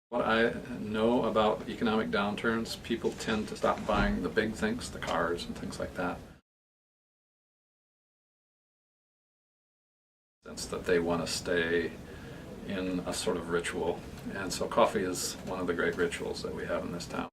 What I know about economic downturns, people tend to stop buying the big things, the cars and things like that. Sense that they want to stay in a sort of ritual. And so coffee is one of the great rituals that we have in this town.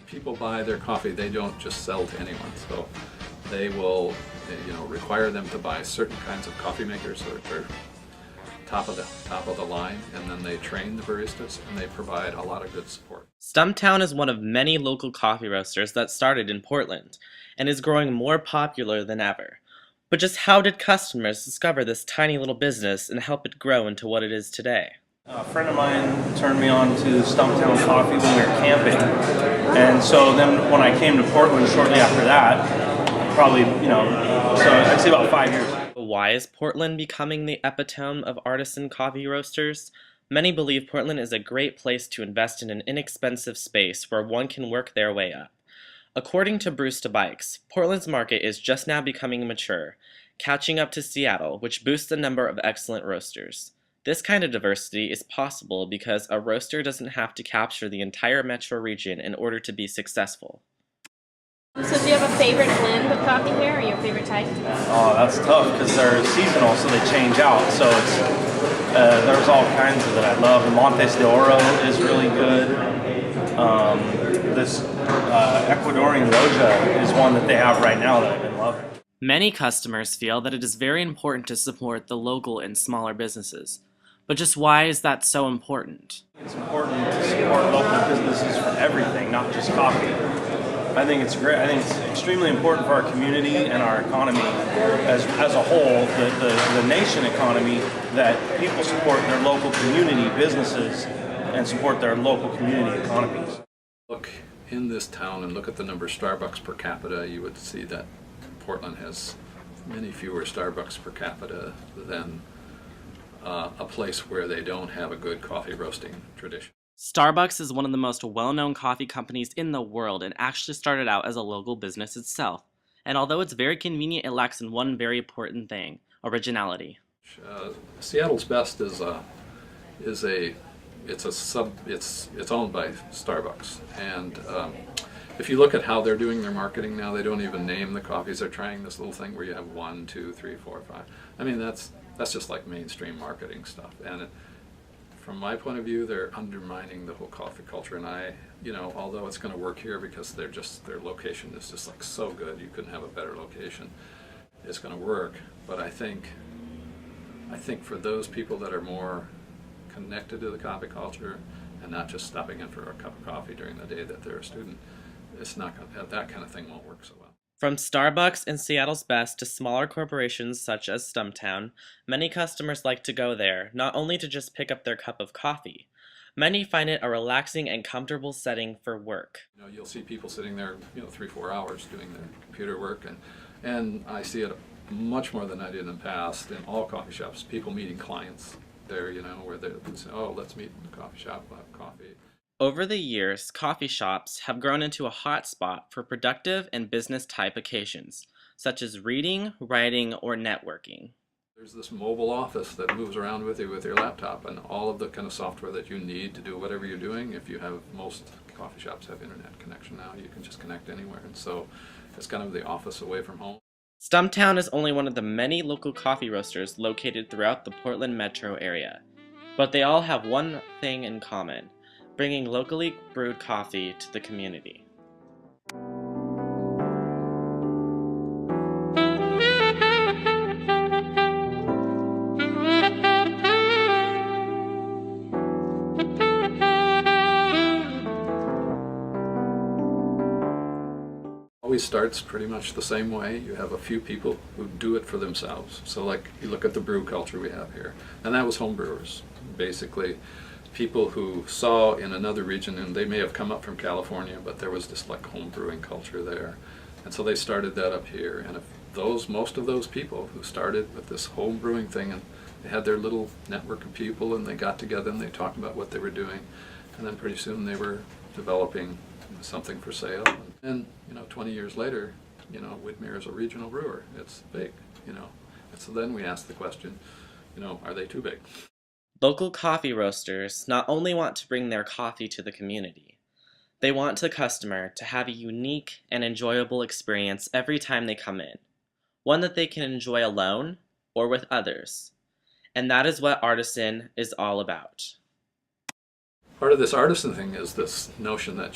People buy their coffee, they don't just sell to anyone. So they will, require them to buy certain kinds of coffee makers that are top of the line, and then they train the baristas and they provide a lot of good support. Stumptown is one of many local coffee roasters that started in Portland and is growing more popular than ever. But just how did customers discover this tiny little business and help it grow into what it is today? A friend of mine turned me on to Stumptown Coffee when we were camping, and so then when I came to Portland shortly after that, probably, so I'd say about 5 years. Why is Portland becoming the epitome of artisan coffee roasters? Many believe Portland is a great place to invest in an inexpensive space where one can work their way up. According to Brewster Bikes, Portland's market is just now becoming mature, catching up to Seattle, which boosts the number of excellent roasters. This kind of diversity is possible because a roaster doesn't have to capture the entire metro region in order to be successful. So do you have a favorite blend of coffee here, or your favorite type? Oh, that's tough because they're seasonal, so they change out. So it's there's all kinds of that I love. The Montes de Oro is really good. This Ecuadorian Roja is one that they have right now that I've been loving. Many customers feel that it is very important to support the local and smaller businesses. But just why is that so important? It's important to support local businesses for everything, not just coffee. I think it's great. I think it's extremely important for our community and our economy as a whole, the nation economy, that people support their local community businesses and support their local community economies. Look in this town and look at the number of Starbucks per capita, you would see that Portland has many fewer Starbucks per capita than a place where they don't have a good coffee roasting tradition. Starbucks is one of the most well-known coffee companies in the world and actually started out as a local business itself. And although it's very convenient, it lacks in one very important thing: originality. Seattle's Best is owned by Starbucks, and if you look at how they're doing their marketing now, they don't even name the coffees. They're trying this little thing where you have 1, 2, 3, 4, 5. I mean, that's just like mainstream marketing stuff. And from my point of view, they're undermining the whole coffee culture. And although it's going to work here because their location is just like so good, you couldn't have a better location. It's going to work, but I think for those people that are more connected to the coffee culture and not just stopping in for a cup of coffee during the day that they're a student, it's not gonna, that kind of thing won't work so well. From Starbucks and Seattle's Best to smaller corporations such as Stumptown, many customers like to go there, not only to just pick up their cup of coffee. Many find it a relaxing and comfortable setting for work. You'll see people sitting there, 3-4 hours doing their computer work, and I see it much more than I did in the past in all coffee shops. People meeting clients there, where they say, "Oh, let's meet in the coffee shop, we'll have coffee." Over the years, coffee shops have grown into a hot spot for productive and business-type occasions, such as reading, writing, or networking. There's this mobile office that moves around with you with your laptop and all of the kind of software that you need to do whatever you're doing. If you have, most coffee shops have internet connection now, you can just connect anywhere. And so it's kind of the office away from home. Stumptown is only one of the many local coffee roasters located throughout the Portland metro area. But they all have one thing in common: bringing locally brewed coffee to the community. Always starts pretty much the same way. You have a few people who do it for themselves. So like you look at the brew culture we have here, and that was home brewers, basically. People who saw in another region, and they may have come up from California, but there was this like home brewing culture there. And so they started that up here. And if most of those people who started with this home brewing thing They had their little network of people, and they got together and they talked about what they were doing, and then pretty soon they were developing something for sale. And 20 years later, Whitmere is a regional brewer. It's big, And so then we asked the question, are they too big? Local coffee roasters not only want to bring their coffee to the community, they want the customer to have a unique and enjoyable experience every time they come in, one that they can enjoy alone or with others. And that is what Artisan is all about. Part of this Artisan thing is this notion that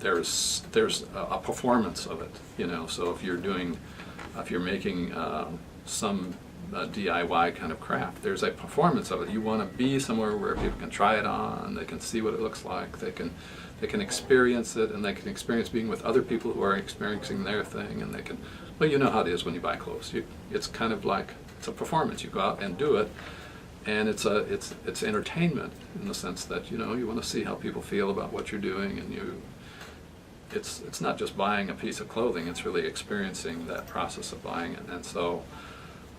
there's a performance of it, So if you're making some DIY kind of craft, there's a performance of it. You want to be somewhere where people can try it on, they can see what it looks like, they can experience it, and they can experience being with other people who are experiencing their thing, and they can, well, you know how it is when you buy clothes. It's kind of like, it's a performance. You go out and do it, and it's entertainment in the sense that, you want to see how people feel about what you're doing, and it's not just buying a piece of clothing, it's really experiencing that process of buying it. And so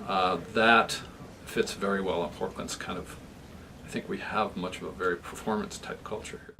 that fits very well in Portland's kind of, I think we have much of a very performance type culture here.